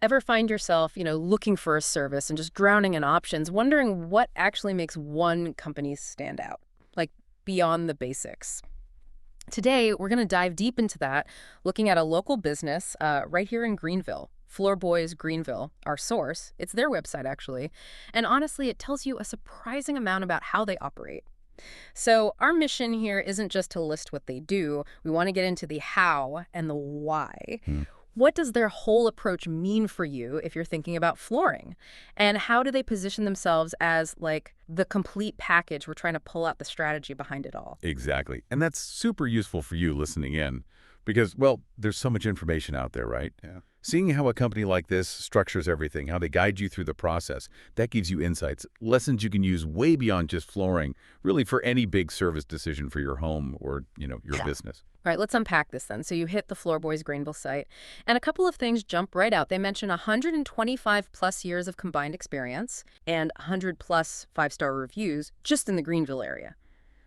Ever find yourself, looking for a service and just drowning in options, wondering what actually makes one company stand out, like beyond the basics? Today, we're going to dive deep into that, looking at a local business right here in Greenville. Floor Boys Greenville, our source. It's their website, actually. And honestly, it tells you a surprising amount about how they operate. So, our mission here isn't just to list what they do, we want to get into the how and the why. Hmm. What does their whole approach mean for you if you're thinking about flooring? And how do they position themselves as, like, the complete package? We're trying to pull out the strategy behind it all. Exactly. And that's super useful for you listening in because, well, there's so much information out there, right? Yeah. Seeing how a company like this structures everything, how they guide you through the process, that gives you insights, lessons you can use way beyond just flooring, really for any big service decision for your home or, your business. All right, let's unpack this then. So you hit the Floor Boys Greenville site, and a couple of things jump right out. They mention 125 plus years of combined experience and 100 plus five-star reviews just in the Greenville area.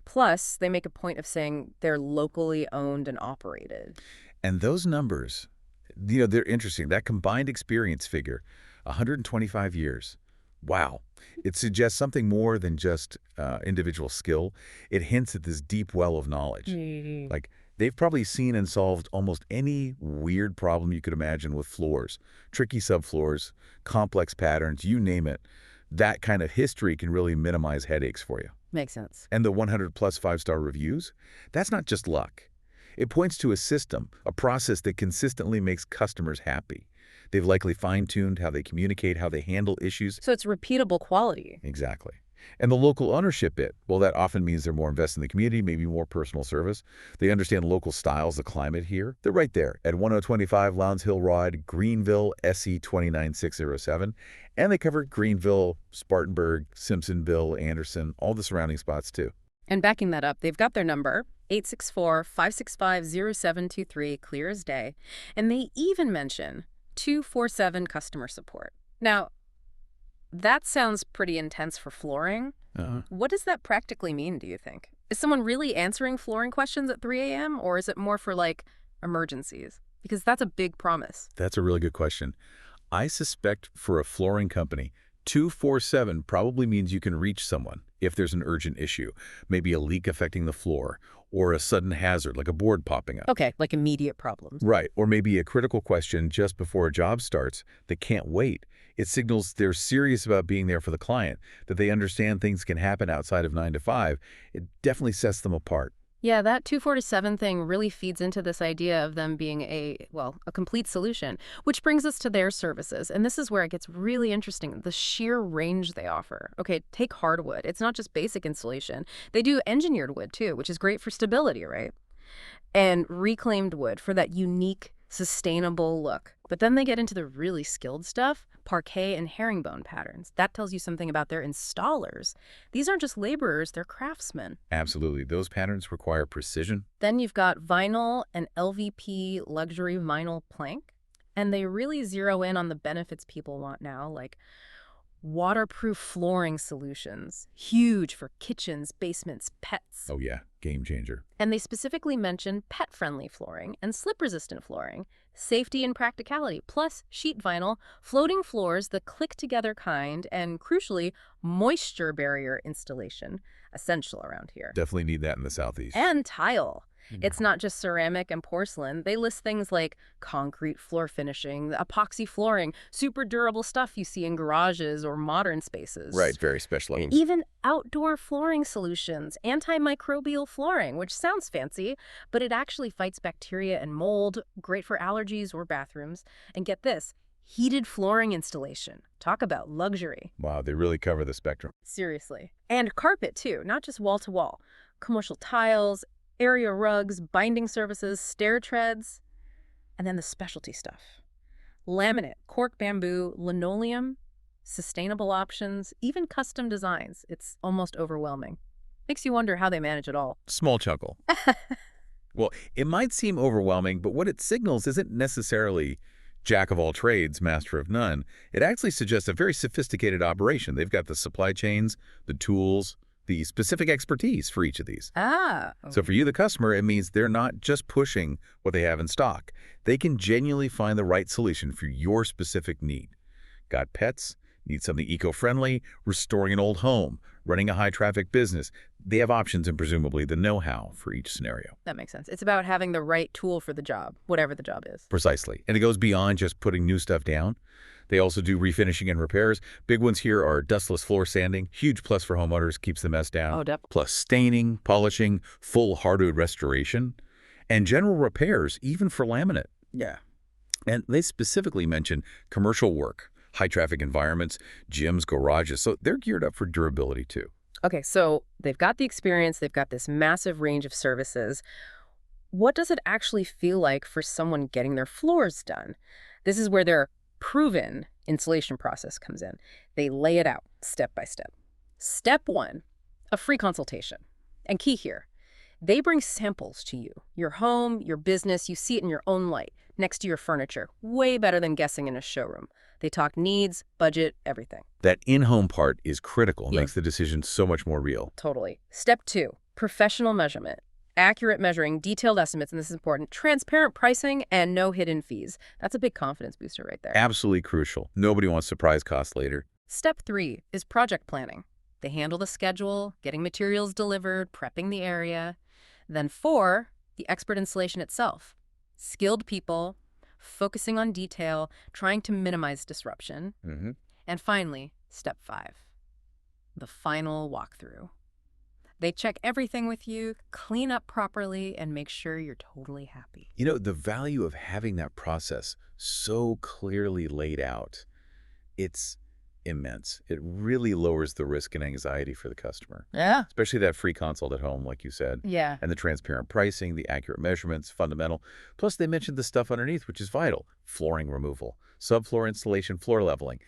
Plus, they make a point of saying they're locally owned and operated. And those numbers, they're interesting. That combined experience figure, 125 years. Wow. It suggests something more than just individual skill. It hints at this deep well of knowledge. Like, they've probably seen and solved almost any weird problem you could imagine with floors, tricky subfloors, complex patterns, you name it. That kind of history can really minimize headaches for you. Makes sense. And the 100 plus five-star reviews, that's not just luck. It points to a system, a process that consistently makes customers happy. They've likely fine-tuned how they communicate, how they handle issues. So it's repeatable quality. Exactly. And the local ownership bit, well, that often means they're more invested in the community, maybe more personal service. They understand local styles, the climate here. They're right there at 1025 Lowndes Hill Road, Greenville, SE 29607. And they cover Greenville, Spartanburg, Simpsonville, Anderson, all the surrounding spots too. And backing that up, they've got their number, 864-565-0723, clear as day. And they even mention 247 customer support. Now, that sounds pretty intense for flooring. What does that practically mean, do you think? Is someone really answering flooring questions at 3 a.m., or is it more for, like, emergencies? Because that's a big promise. That's a really good question. I suspect for a flooring company, 247 probably means you can reach someone if there's an urgent issue, maybe a leak affecting the floor, or a sudden hazard like a board popping up. Okay, like immediate problems. Right, or maybe a critical question just before a job starts that can't wait. It signals they're serious about being there for the client, that they understand things can happen outside of 9 to 5. It definitely sets them apart. Yeah, that 247 thing really feeds into this idea of them being a complete solution, which brings us to their services. And this is where it gets really interesting, the sheer range they offer. Okay, take hardwood. It's not just basic insulation. They do engineered wood, too, which is great for stability, right? And reclaimed wood for that unique, sustainable look. But then they get into the really skilled stuff, parquet and herringbone patterns. That tells you something about their installers. These aren't just laborers, they're craftsmen. Absolutely. Those patterns require precision. Then you've got vinyl and LVP luxury vinyl plank. And they really zero in on the benefits people want now, like waterproof flooring solutions. Huge for kitchens, basements, pets. Oh yeah, game changer. And they specifically mention pet-friendly flooring and slip-resistant flooring, safety and practicality, plus sheet vinyl, floating floors, the click-together kind, and crucially, moisture barrier installation, essential around here. Definitely need that in the Southeast. And tile. It's not just ceramic and porcelain. They list things like concrete floor finishing, epoxy flooring, super durable stuff you see in garages or modern spaces. Right, very specialized. Even outdoor flooring solutions, antimicrobial flooring, which sounds fancy, but it actually fights bacteria and mold, great for allergies or bathrooms. And get this, heated flooring installation. Talk about luxury. Wow, they really cover the spectrum. Seriously. And carpet, too, not just wall-to-wall. Commercial tiles, area rugs, binding services, stair treads, and then the specialty stuff. Laminate, cork bamboo, linoleum, sustainable options, even custom designs. It's almost overwhelming. Makes you wonder how they manage it all. Small chuckle. Well, it might seem overwhelming, but what it signals isn't necessarily jack of all trades, master of none. It actually suggests a very sophisticated operation. They've got the supply chains, the tools, the specific expertise for each of these. Ah, So for you, the customer, it means they're not just pushing what they have in stock. They can genuinely find the right solution for your specific need. Got pets? Need something eco-friendly? Restoring an old home? Running a high-traffic business? They have options and presumably the know-how for each scenario. that makes sense. It's about having the right tool for the job, whatever the job is. Precisely. And it goes beyond just putting new stuff down. They also do refinishing and repairs. Big ones here are dustless floor sanding, huge plus for homeowners, keeps the mess down. Oh, definitely. Plus staining, polishing, full hardwood restoration, and general repairs, even for laminate. Yeah. And they specifically mention commercial work, high-traffic environments, gyms, garages, so they're geared up for durability too. Okay, so they've got the experience, they've got this massive range of services. What does it actually feel like for someone getting their floors done? This is where their proven installation process comes in. They lay it out step by step. Step one, a free consultation. And key here, they bring samples to you, your home, your business. You see it in your own light, next to your furniture. Way better than guessing in a showroom. They talk needs, budget, everything. That in-home part is critical, Yeah. makes the decision so much more real. Totally. Step two, professional measurement. Accurate measuring, detailed estimates, and this is important, transparent pricing, and no hidden fees. That's a big confidence booster right there. Absolutely crucial. Nobody wants surprise costs later. Step three is project planning. They handle the schedule, getting materials delivered, prepping the area. Then four, the expert installation itself. Skilled people, focusing on detail, trying to minimize disruption. Mm-hmm. And finally, step five, the final walkthrough. They check everything with you, clean up properly, and make sure you're totally happy. You know, the value of having that process so clearly laid out, it's immense. It really lowers the risk and anxiety for the customer, Yeah. especially that free consult at home, like you said, Yeah. and the transparent pricing, the accurate measurements, fundamental. Plus, they mentioned the stuff underneath, which is vital. Flooring removal, subfloor installation, floor leveling.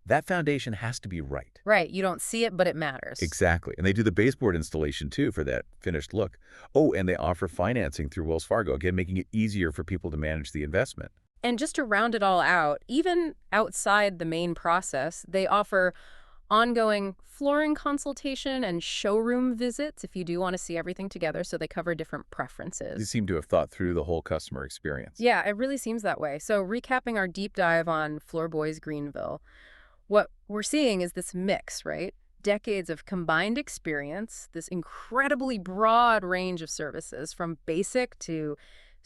That foundation has to be right. Right. You don't see it, but it matters. Exactly. And they do the baseboard installation, too, for that finished look. Oh, and they offer financing through Wells Fargo, again, making it easier for people to manage the investment. And just to round it all out, even outside the main process, they offer ongoing flooring consultation and showroom visits if you do want to see everything together, so they cover different They preferences. seem to have thought through the whole customer experience. Yeah, it really seems that way. So recapping our deep dive on Floor Boys Greenville, what we're seeing is this mix, right? Decades of combined experience, this incredibly broad range of services from basic to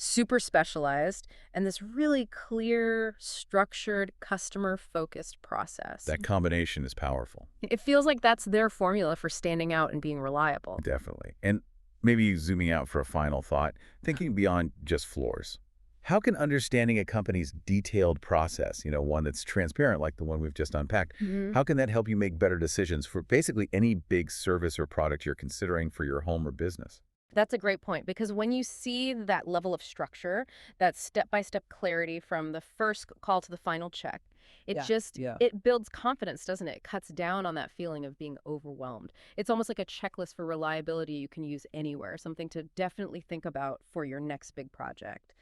super specialized, and this really clear, structured, customer-focused process. That combination is powerful. It feels like that's their formula for standing out and being reliable. Definitely. And maybe zooming out for a final thought, thinking beyond just floors. How can understanding a company's detailed process, one that's transparent like the one we've just unpacked, how can that help you make better decisions for basically any big service or product you're considering for your home or business? That's a great point, because when you see that level of structure, that step-by-step clarity from the first call to the final check, it builds confidence, doesn't it? It cuts down on that feeling of being overwhelmed. It's almost like a checklist for reliability you can use anywhere, something to definitely think about for your next big project.